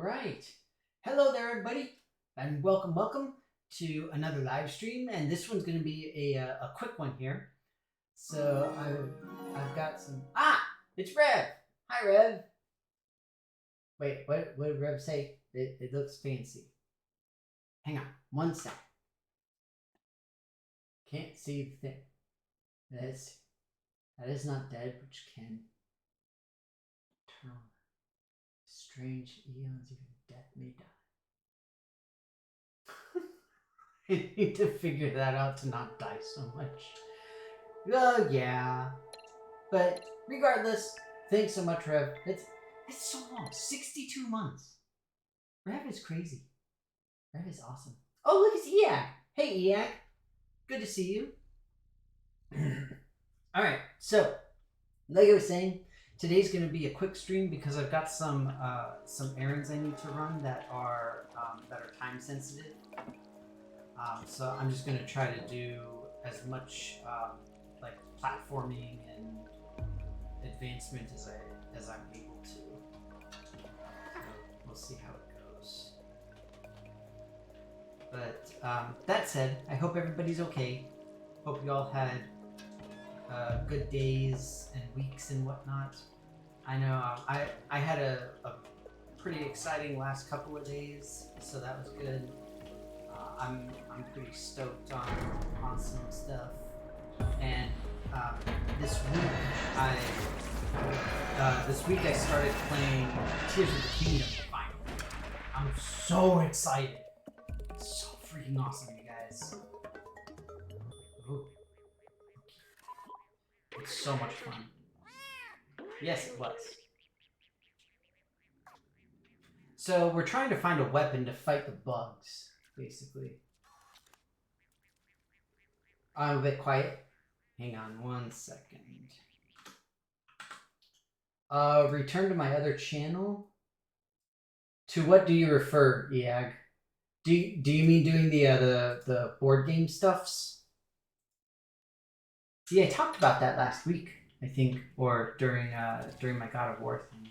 right. Hello there, everybody, and welcome to another live stream. And this one's going to be a quick one here. So I've got some. It's Rev. Hi, Rev. Wait, what did Rev say? It looks fancy. Hang on, one sec. Can't see the thing. That is not dead, which can turn. Strange eons, even death may die. I need to figure that out to not die so much. Oh yeah. But regardless, thanks so much, Rev. It's so long. 62 months. Rev is crazy. Rev is awesome. Oh, look, it's Eag. Hey, Eag. Good to see you. Alright, so like I was saying, today's going to be a quick stream because I've got some errands I need to run that are time sensitive. So I'm just going to try to do as much like platforming and advancement as I'm able to. So we'll see how it goes. But that said, I hope everybody's okay. Hope you all had good days and weeks and whatnot. I know I had a pretty exciting last couple of days, so that was good. I'm pretty stoked on some stuff, and this week I started playing Tears of the Kingdom finally. I'm so excited. It's so freaking awesome, you guys. Ooh. It's so much fun. Yes, it was. So we're trying to find a weapon to fight the bugs, basically. I'm a bit quiet. Hang on one second. Return to my other channel? To what do you refer, Eag? Do you mean doing the board game stuffs? Yeah, I talked about that last week, I think, or during my God of War thing.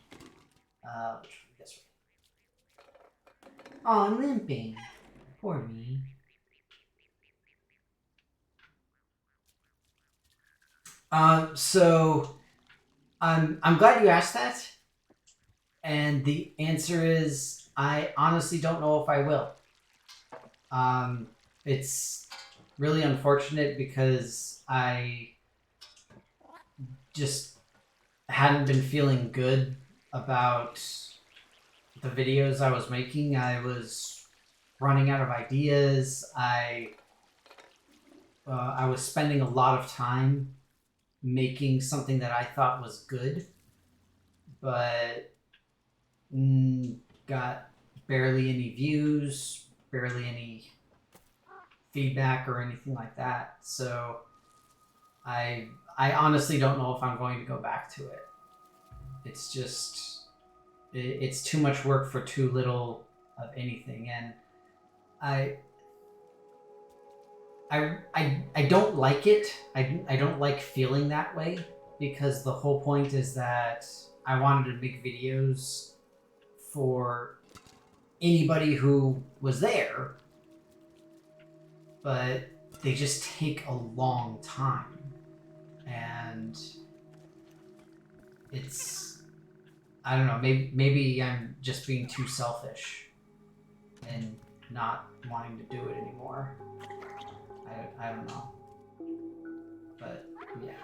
This way. Oh, I'm limping. Poor me. So I'm glad you asked that, and the answer is I honestly don't know if I will. It's really unfortunate because I just hadn't been feeling good about the videos I was making. I was running out of ideas. I was spending a lot of time making something that I thought was good, but got barely any views, barely any feedback or anything like that. So I honestly don't know if I'm going to go back to it. It's just it's too much work for too little of anything, and I don't like it. I don't like feeling that way because the whole point is that I wanted to make videos for anybody who was there, but they just take a long time, and it's, I don't know, maybe I'm just being too selfish and not wanting to do it anymore. I don't know, but yeah,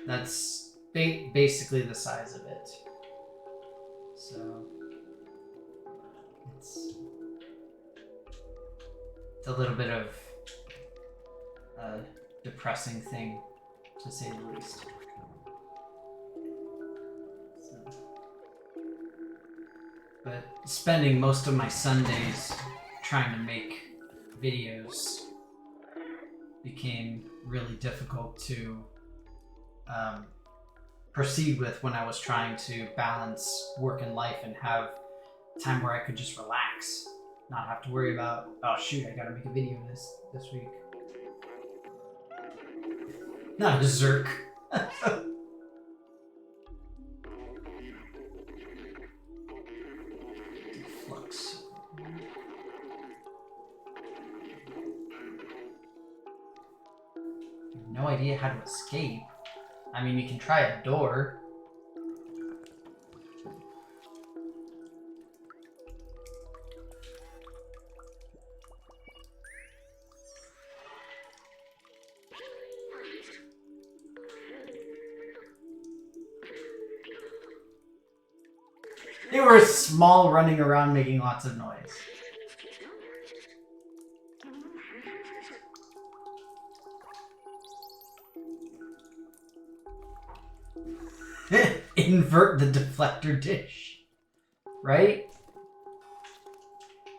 that's basically the size of it. So it's a little bit of a depressing thing, to say the least. So, but spending most of my Sundays trying to make videos became really difficult to proceed with when I was trying to balance work and life and have time where I could just relax, not have to worry about, oh shoot, I gotta make a video this week. Not a Zerk. No idea how to escape. I mean, you can try a door. They were small, running around, making lots of noise. Invert the deflector dish, right?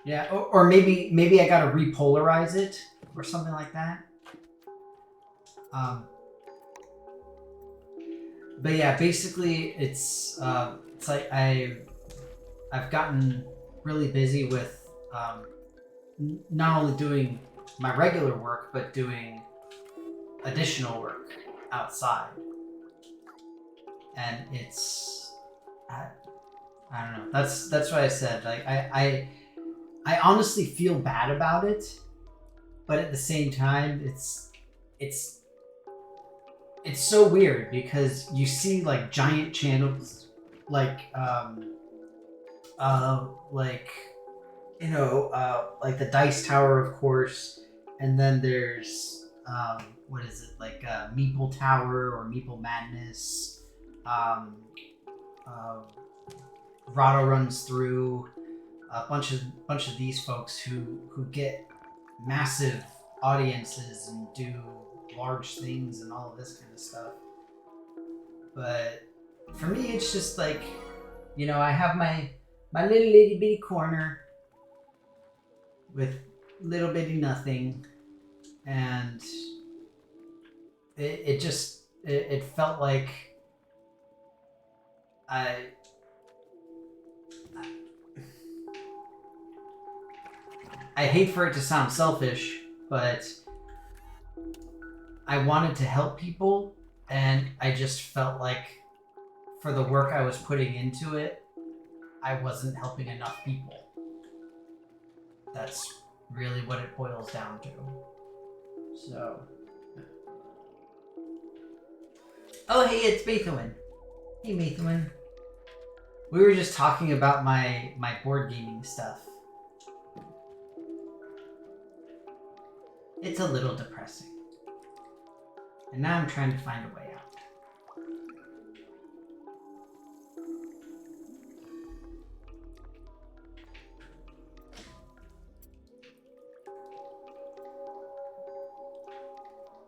Yeah, or maybe I gotta repolarize it or something like that. But yeah, basically it's like I've gotten really busy with not only doing my regular work but doing additional work outside, and it's I don't know. That's what I said. Like I honestly feel bad about it, but at the same time, it's so weird because you see like giant channels, like like like the Dice Tower, of course, and then there's what is it, like Meeple Tower or Meeple Madness. Rado runs through a bunch of these folks who get massive audiences and do large things and all of this kind of stuff. But for me, it's just like, I have my little itty bitty corner with little bitty nothing, and it felt like I hate for it to sound selfish, but I wanted to help people, and I just felt like for the work I was putting into it, I wasn't helping enough people. That's really what it boils down to. So. Oh, hey, it's Mathewin. Hey, Mathewin. We were just talking about my board gaming stuff. It's a little depressing. And now I'm trying to find a way out.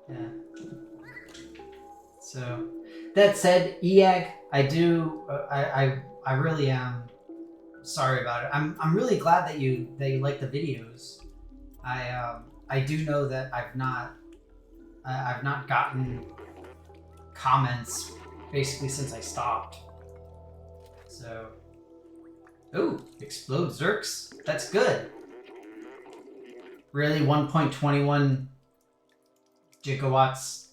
Yeah. So, that said, EAG, I do, I really am sorry about it. I'm really glad that you like the videos. I do know that I've not gotten comments basically since I stopped. So, ooh, explode Zerks. That's good. Really, 1.21 gigawatts.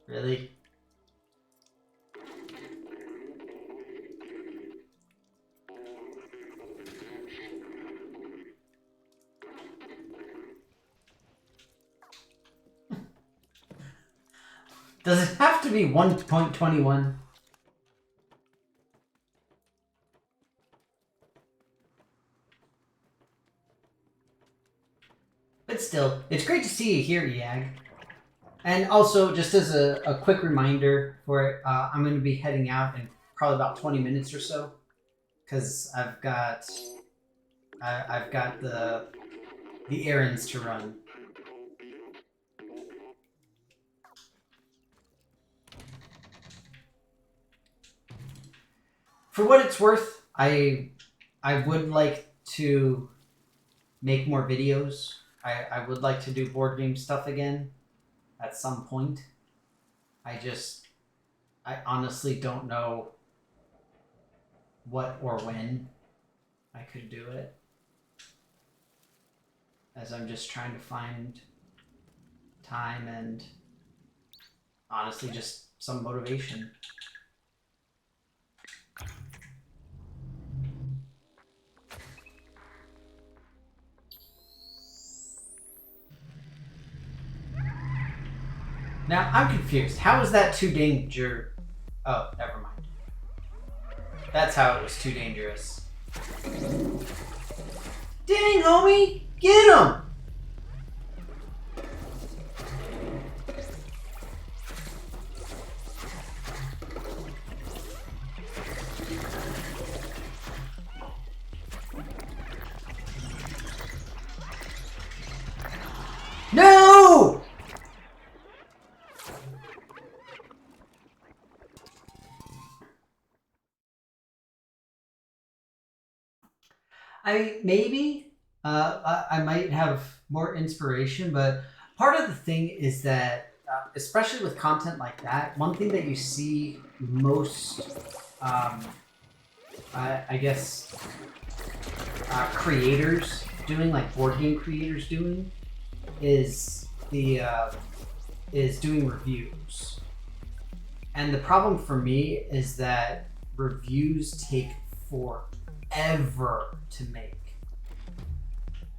Really? Does it have to be 1.21? But still, it's great to see you here, Yag. And also, just as a quick reminder for it, I'm going to be heading out in probably about 20 minutes or so, because I've got the errands to run. For what it's worth, I would like to make more videos. I would like to do board game stuff again at some point. I honestly don't know what or when I could do it, as I'm just trying to find time and honestly just some motivation. Now, I'm confused. How is that too danger? Oh, never mind. That's how it was too dangerous. Dang, homie! Get him! No! Maybe I might have more inspiration, but part of the thing is that, especially with content like that, one thing that you see most, I guess, creators doing, like board game creators doing, is doing reviews. And the problem for me is that reviews take forever to make.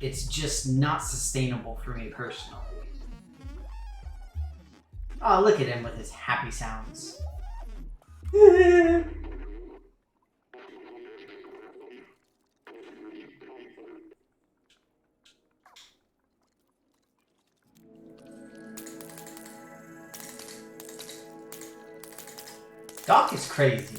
It's just not sustainable for me personally. Oh, look at him with his happy sounds. Doc is crazy.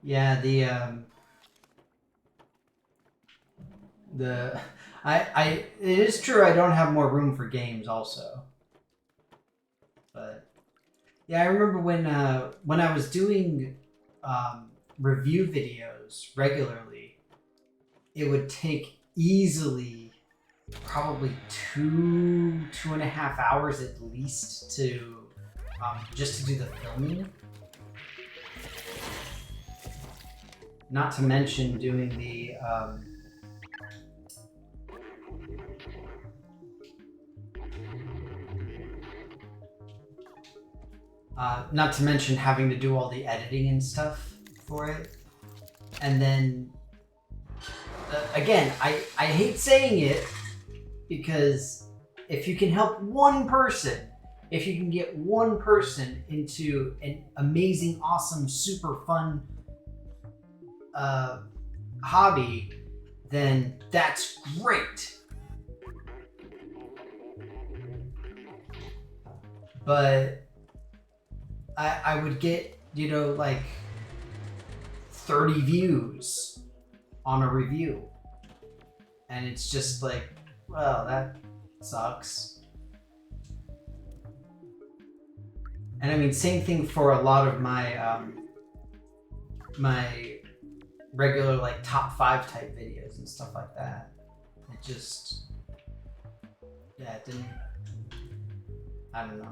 Yeah, it is true I don't have more room for games also. But yeah, I remember when I was doing review videos regularly, it would take easily probably 2.5 hours at least to just to do the filming. Not to mention doing the not to mention having to do all the editing and stuff for it. And then again, I hate saying it, because if you can help one person, if you can get one person into an amazing, awesome, super fun hobby, then that's great. But I would get, like 30 views on a review. And it's just like, well, that sucks. And I mean, same thing for a lot of my my regular like top 5 type videos and stuff like that. It just, yeah, it didn't, I don't know.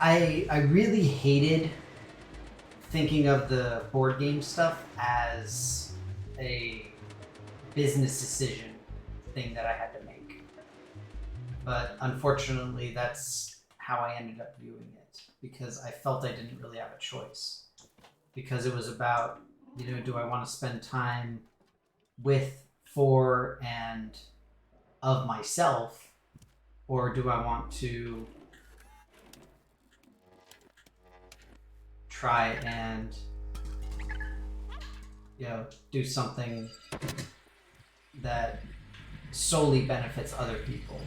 I really hated thinking of the board game stuff as a business decision thing that I had to make. But unfortunately, that's how I ended up viewing it, because I felt I didn't really have a choice. Because it was about, do I want to spend time with, for, and of myself, or do I want to try and do something that solely benefits other people.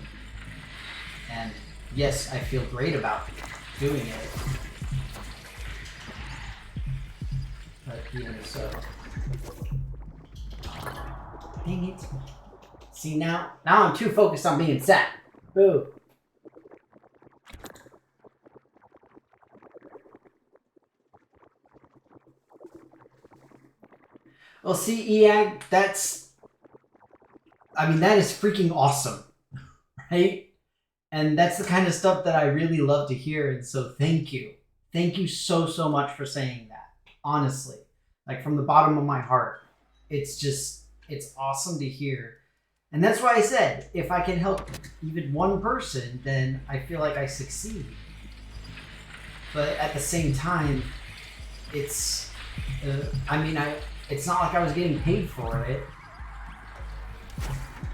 And yes, I feel great about doing it, but even so, dang it. See, now I'm too focused on being sad. Boo. Well, see, EAG, that is freaking awesome, right? And that's the kind of stuff that I really love to hear, and so thank you. Thank you so much for saying that, honestly. Like from the bottom of my heart. It's awesome to hear. And that's why I said, if I can help even one person, then I feel like I succeed. But at the same time, it's, it's not like I was getting paid for it.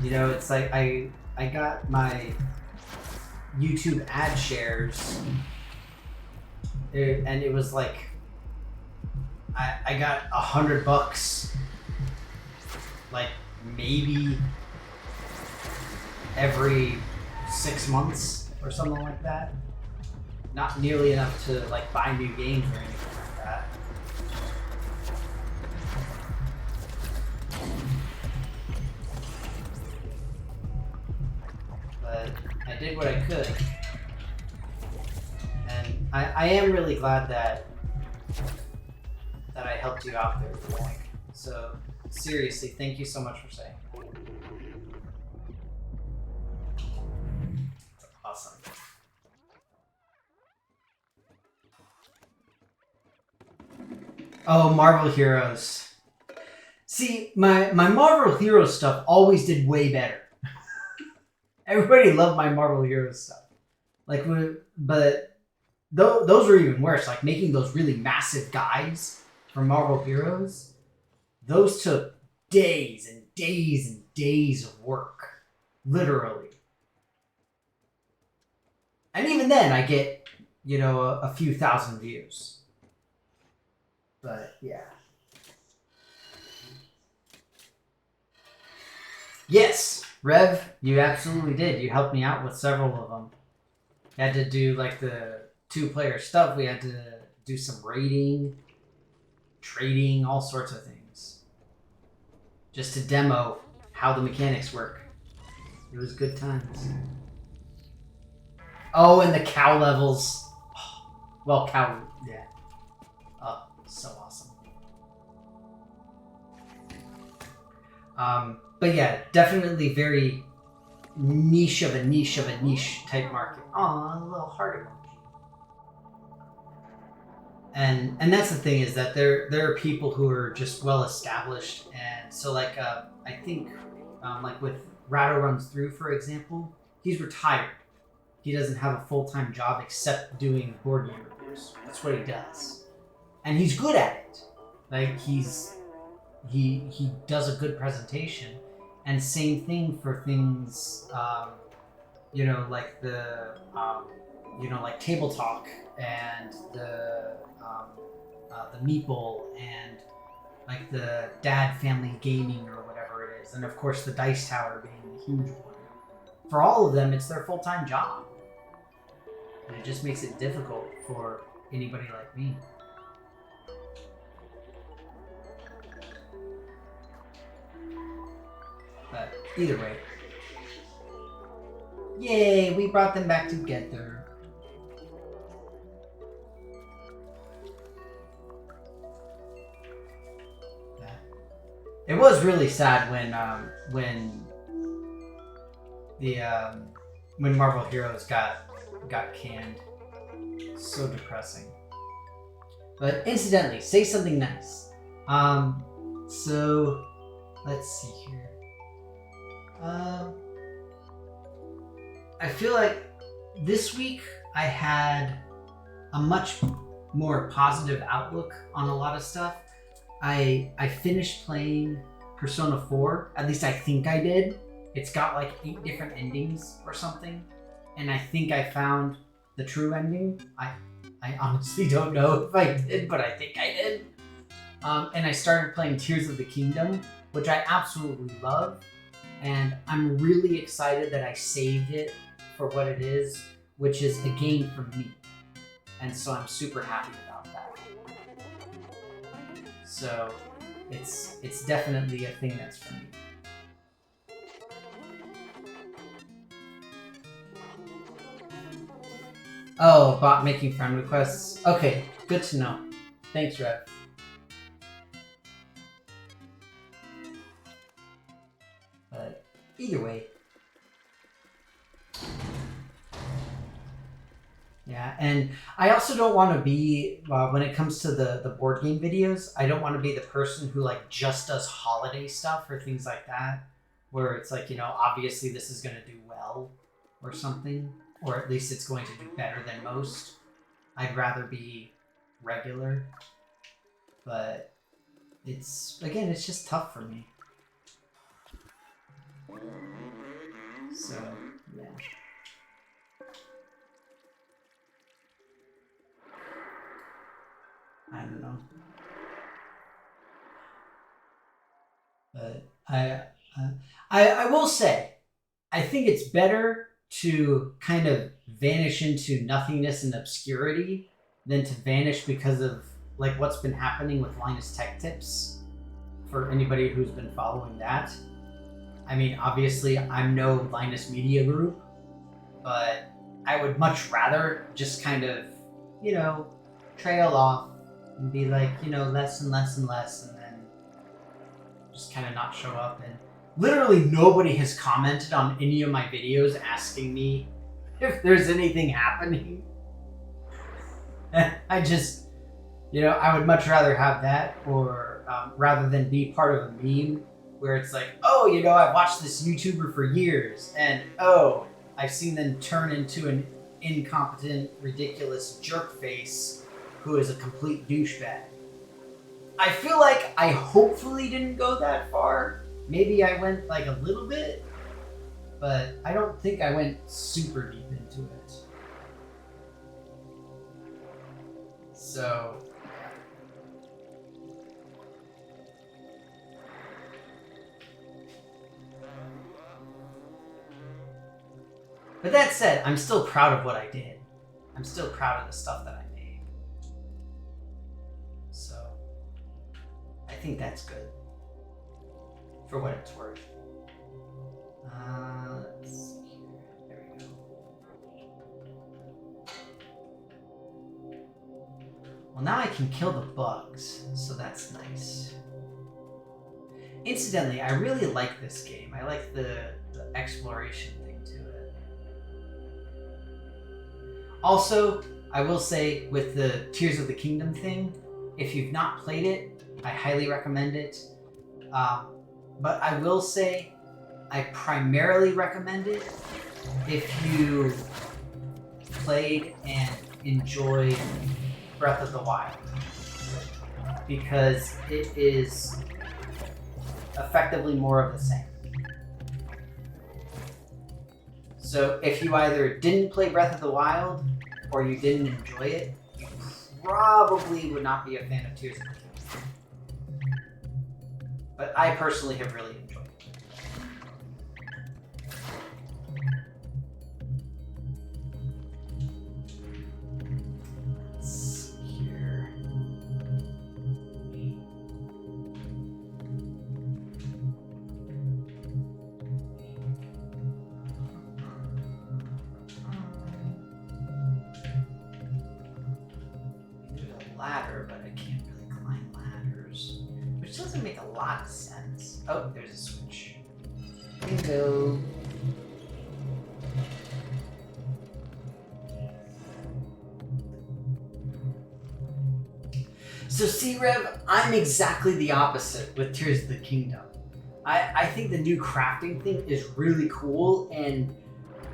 You know, it's like I got my YouTube ad shares, and it was like I got $100, like maybe every 6 months or something like that. Not nearly enough to like buy new games or anything like that. But I did what I could. And I am really glad that I helped you out there, Boink. So seriously, thank you so much for saying that. Awesome. Oh, Marvel Heroes. See, my Marvel Heroes stuff always did way better. Everybody loved my Marvel Heroes stuff. Like, but those were even worse. Like making those really massive guides for Marvel Heroes, those took days and days and days of work, literally. And even then, I get, you know, a few thousand views. But yeah. Yes, Rev, you absolutely did. You helped me out with several of them. We had to do like the 2-player stuff. We had to do some raiding, trading, all sorts of things. Just to demo how the mechanics work. It was good times. Oh, and the cow levels. Well, cow, yeah. Oh, so awesome. But yeah, definitely very niche of a niche type market. Oh, a little heart emoji. And that's the thing, is that there are people who are just well established, and so like I think like with Ratto Runs Through, for example, he's retired. He doesn't have a full-time job except doing board game reviews. That's what he does, and he's good at it. Like he does a good presentation. And same thing for things, you know, like the, you know, like Table Talk and the Meeple and like the Dad Family Gaming or whatever it is. And of course the Dice Tower being a huge one. For all of them, it's their full-time job. And it just makes it difficult for anybody like me. But either way. Yay, we brought them back together. Yeah. It was really sad when Marvel Heroes got canned. So depressing. But incidentally, say something nice. So let's see here. I feel like this week I had a much more positive outlook on a lot of stuff. I finished playing Persona 4, at least I think I did. It's got like 8 different endings or something, and I think I found the true ending. I honestly don't know if I did, but I think I did. And I started playing Tears of the Kingdom, which I absolutely love. And I'm really excited that I saved it for what it is, which is a game for me. And so I'm super happy about that. So it's definitely a thing that's for me. Oh, bot making friend requests. Okay, good to know. Thanks, Rev. But either way. Yeah, and I also don't want to be when it comes to the board game videos. I don't want to be the person who like just does holiday stuff or things like that, where it's like, obviously this is going to do well or something, or at least it's going to do better than most. I'd rather be regular, but it's just tough for me. So yeah. I don't know, but I will say, I think it's better to kind of vanish into nothingness and obscurity than to vanish because of like what's been happening with Linus Tech Tips. For anybody who's been following that, I mean, obviously I'm no Linus Media Group, but I would much rather just kind of, trail off and be like, less and less and less, and then just kind of not show up. And literally nobody has commented on any of my videos asking me if there's anything happening. I just, I would much rather have that, or rather than be part of a meme where it's like, oh, I've watched this YouTuber for years, and oh, I've seen them turn into an incompetent, ridiculous jerk face who is a complete douchebag. I feel like I hopefully didn't go that far. Maybe I went like a little bit, but I don't think I went super deep into it. So, but that said, I'm still proud of what I did. I'm still proud of the stuff that I made. So, I think that's good. For what it's worth. Let's see here. There we go. Well, now I can kill the bugs, so that's nice. Incidentally, I really like this game. I like the exploration thing to it. Also, I will say with the Tears of the Kingdom thing, if you've not played it, I highly recommend it. But I will say I primarily recommend it if you played and enjoyed Breath of the Wild, because it is effectively more of the same. So if you either didn't play Breath of the Wild or you didn't enjoy it, you probably would not be a fan of Tears of the Kingdom. But I personally have really enjoyed it. Let's see here. There's a ladder, but I can't really climb ladders. Which doesn't make a lot of sense. Oh, there's a switch. Bingo. So C-Rev, I'm exactly the opposite with Tears of the Kingdom. I think the new crafting thing is really cool, and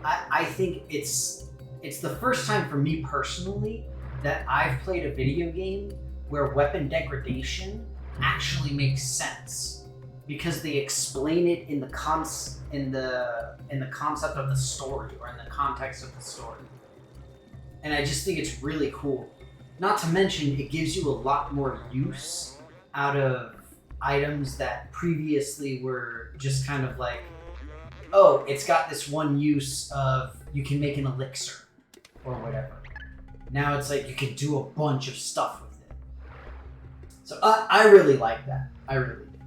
I think it's the first time for me personally that I've played a video game where weapon degradation actually makes sense, because they explain it in the concept of the story, or in the context of the story. And I just think it's really cool. Not to mention, it gives you a lot more use out of items that previously were just kind of like, oh, it's got this one use of you can make an elixir or whatever. Now it's like you can do a bunch of stuff with it. So I really like that. I really do.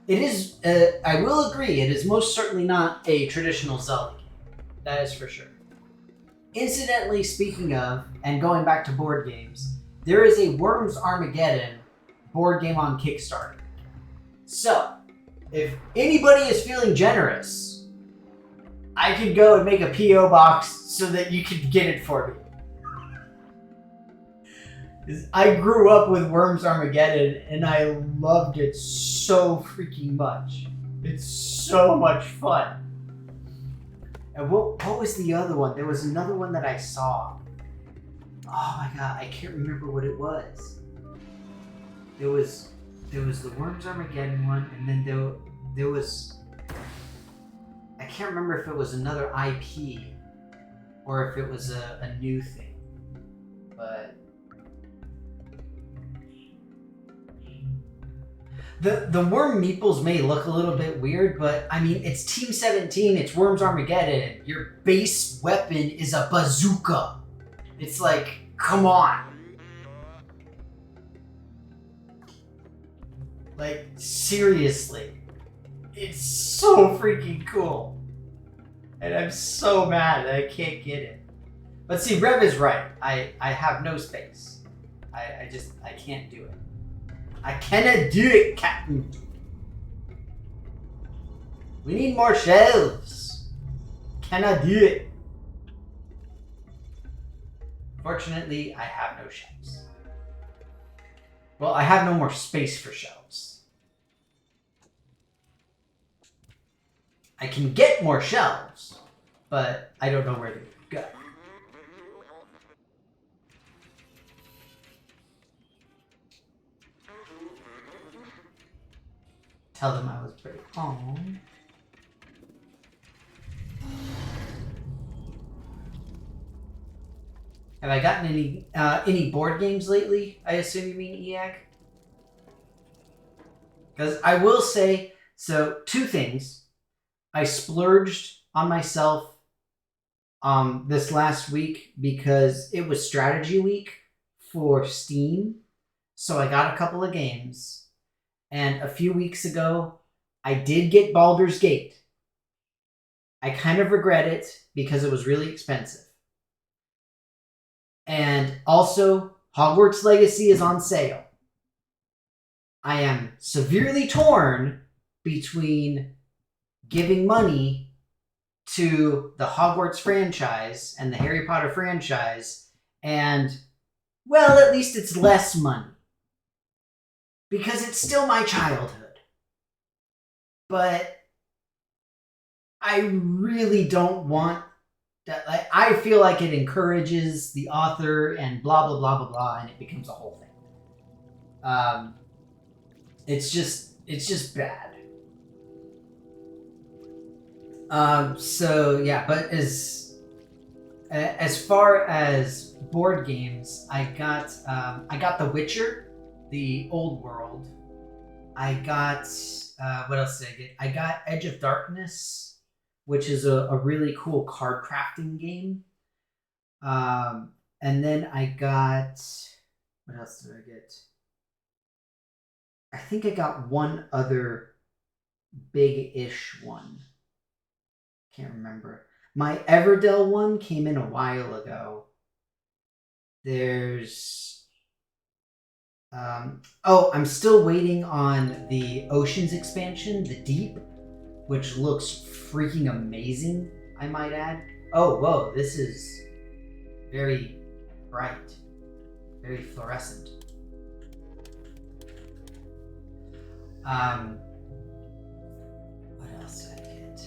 It is, I will agree, it is most certainly not a traditional Zelda game. That is for sure. Incidentally, speaking of, and going back to board games, there is a Worms Armageddon board game on Kickstarter. So, if anybody is feeling generous, I can go and make a P.O. box so that you can get it for me. I grew up with Worms Armageddon and I loved it so freaking much. It's so much fun. And what was the other one? There was another one that I saw. Oh my god, I can't remember what it was. There was the Worms Armageddon one, and then there was, I can't remember if it was another IP or if it was a new thing. But the worm meeples may look a little bit weird, but I mean, it's Team 17, it's Worms Armageddon. Your base weapon is a bazooka. It's like, come on. Like, seriously. It's so freaking cool. And I'm so mad that I can't get it. But see, Rev is right. I have no space. I can't do it. I cannot do it, Captain. We need more shelves. Cannot do it. Fortunately, I have no shelves. Well, I have no more space for shelves. I can get more shelves, but I don't know where to go. Tell them I was pretty calm. Have I gotten any board games lately? I assume you mean EAG? Because I will say, so 2 things. I splurged on myself this last week because it was strategy week for Steam. So I got a couple of games. And a few weeks ago, I did get Baldur's Gate. I kind of regret it because it was really expensive. And also, Hogwarts Legacy is on sale. I am severely torn between giving money to the Hogwarts franchise and the Harry Potter franchise and, well, at least it's less money. Because it's still my childhood. But I really don't want that. Like, I feel like it encourages the author and blah, blah, blah, blah, blah, and it becomes a whole thing. It's just bad. So yeah, but as far as board games, I got The Witcher, the old world. I got what else did I get? I got Edge of Darkness, which is a really cool card crafting game. And then I got, what else did I get? I think I got one other big-ish one. Can't remember. My Everdell one came in a while ago. There's I'm still waiting on the Oceans expansion, the Deep, which looks freaking amazing, I might add. Oh, whoa, this is very bright, very fluorescent. What else did I get?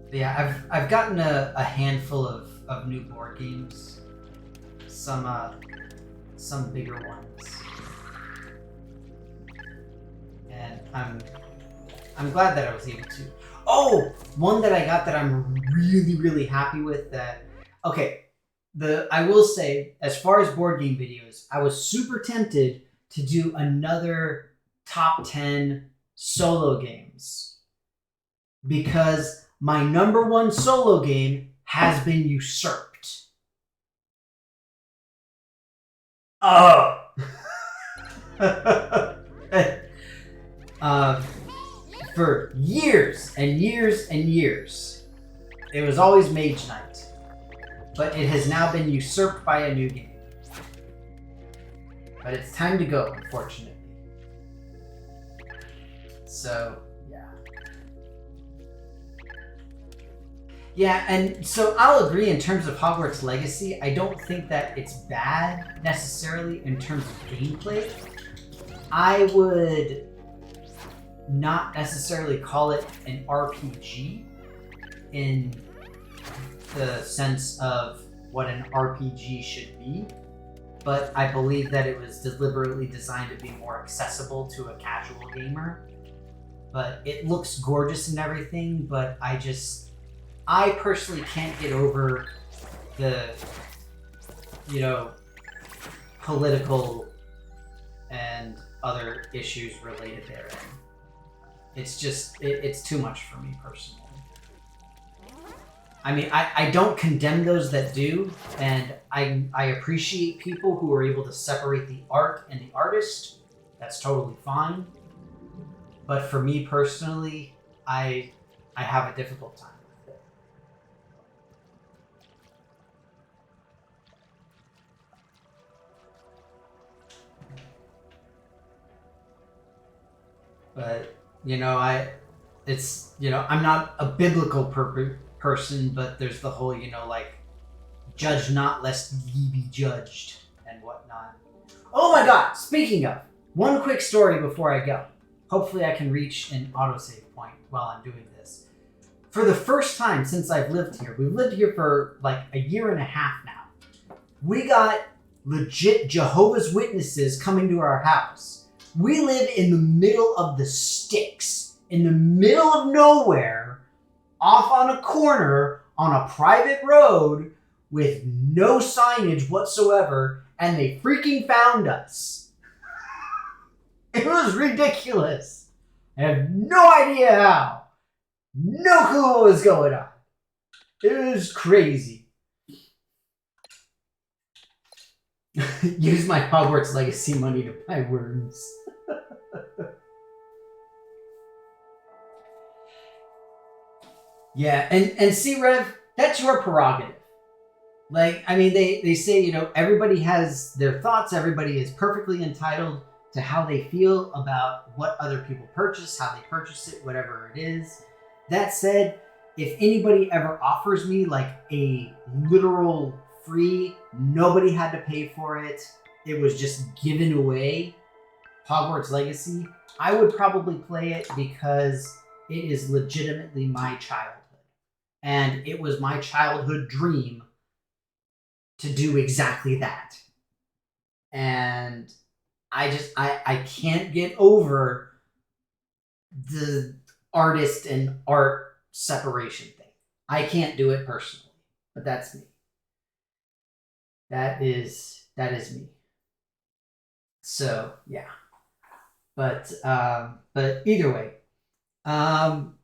But yeah, I've gotten a handful of new board games. Some bigger ones, and I'm glad that I was able to. Oh, one that I got that I'm really happy with. I will say, as far as board game videos, I was super tempted to do another top 10 solo games because my number 1 solo game has been usurped. Oh. For years and years and years, it was always Mage Knight, but it has now been usurped by a new game. But it's time to go, unfortunately. So, yeah. Yeah, and so I'll agree in terms of Hogwarts Legacy. I don't think that it's bad necessarily in terms of gameplay. I would not necessarily call it an RPG in the sense of what an RPG should be, but I believe that it was deliberately designed to be more accessible to a casual gamer. But it looks gorgeous and everything, but I personally can't get over the, you know, political and other issues related therein. It's just, it's too much for me personally. I mean, I don't condemn those that do, and I appreciate people who are able to separate the art and the artist. That's totally fine. But for me personally, I have a difficult time with it. But I'm not a biblical person, but there's the whole like judge not lest ye be judged and whatnot. Oh my god! Speaking of, one quick story before I go. Hopefully I can reach an autosave point while I'm doing this. For the first time since I've lived here, we've lived here for like a year and a half now. We got legit Jehovah's Witnesses coming to our house. We live in the middle of the sticks, in the middle of nowhere, off on a corner on a private road with no signage whatsoever, and they freaking found us. It was ridiculous. I have no idea how. No clue what was going on. It was crazy. Use my Hogwarts Legacy money to buy worms. Yeah, and see, Rev, that's your prerogative. Like, I mean, they say, everybody has their thoughts, everybody is perfectly entitled to how they feel about what other people purchase, how they purchase it, whatever it is. That said, if anybody ever offers me like a literal free, nobody had to pay for it, it was just given away, Hogwarts Legacy, I would probably play it because it is legitimately my childhood. And it was my childhood dream to do exactly that. And I can't get over the artist and art separation thing. I can't do it personally, but that's me. That is me. So yeah, but either way,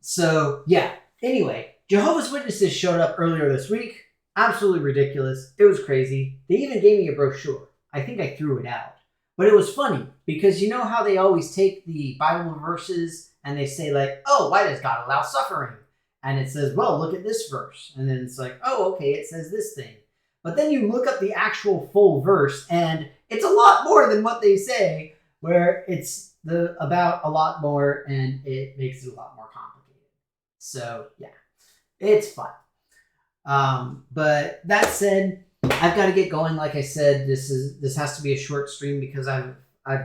so yeah. Anyway, Jehovah's Witnesses showed up earlier this week. Absolutely ridiculous. It was crazy. They even gave me a brochure. I think I threw it out. But it was funny because you know how they always take the Bible verses and they say like, oh, why does God allow suffering? And it says, well, look at this verse. And then it's like, oh, okay, it says this thing. But then you look up the actual full verse and it's a lot more than what they say, where it's about a lot more and it makes it a lot more complicated. So yeah, it's fun. But that said, I've got to get going. Like I said, this has to be a short stream because I've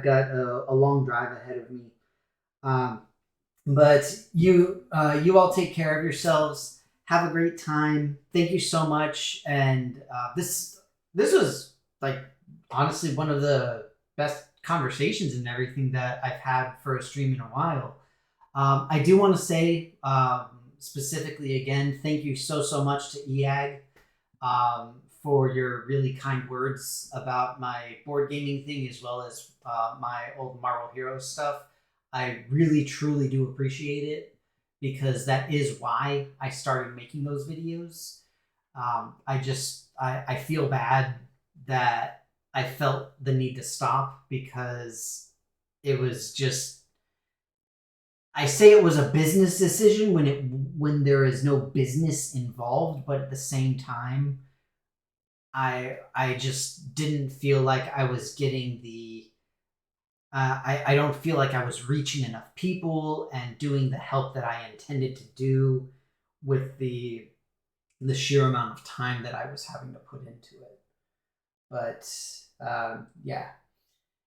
got a long drive ahead of me. But you all take care of yourselves. Have a great time. Thank you so much. And this was like honestly one of the best conversations and everything that I've had for a stream in a while. I do want to say specifically again, thank you so much to EAG for your really kind words about my board gaming thing as well as my old Marvel Heroes stuff. I really truly do appreciate it because that is why I started making those videos. I feel bad that I felt the need to stop because it was just, I say it was a business decision when there is no business involved, but at the same time, I just didn't feel like I was getting the I don't feel like I was reaching enough people and doing the help that I intended to do with the the sheer amount of time that I was having to put into it. But yeah,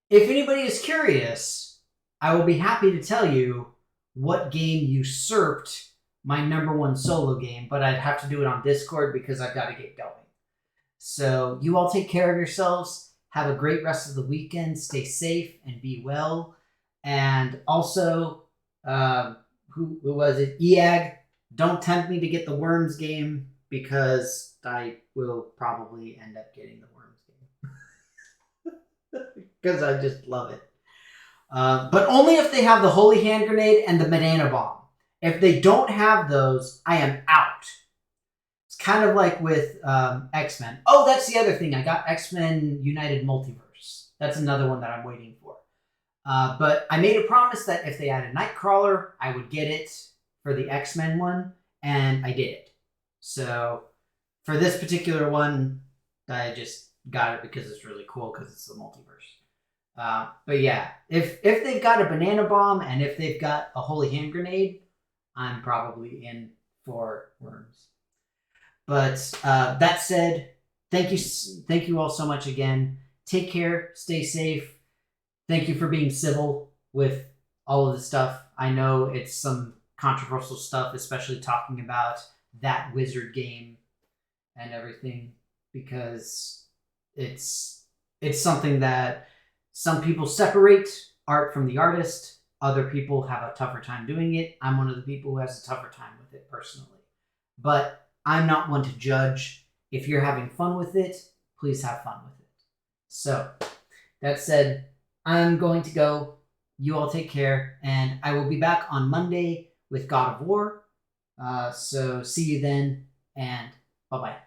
if anybody is curious, I will be happy to tell you what game usurped my #1 solo game, but I'd have to do it on Discord because I've got to get going. So you all take care of yourselves. Have a great rest of the weekend. Stay safe and be well. And also, who was it? EAG, don't tempt me to get the Worms game because I will probably end up getting the Worms game. Because I just love it. But only if they have the Holy Hand Grenade and the Banana Bomb. If they don't have those, I am out. It's kind of like with X-Men. Oh, that's the other thing. I got X-Men United Multiverse. That's another one that I'm waiting for. But I made a promise that if they had a Nightcrawler, I would get it for the X-Men one, and I did it. So for this particular one, I just got it because it's really cool because it's the multiverse. But yeah, if they've got a Banana Bomb and if they've got a Holy Hand Grenade, I'm probably in for Worms. But that said, thank you all so much again. Take care, stay safe. Thank you for being civil with all of the stuff. I know it's some controversial stuff, especially talking about that Wizard game and everything, because it's something that some people separate art from the artist. Other people have a tougher time doing it. I'm one of the people who has a tougher time with it personally. But I'm not one to judge. If you're having fun with it, please have fun with it. So, that said, I'm going to go. You all take care, and I will be back on Monday with God of War. So see you then, and bye-bye.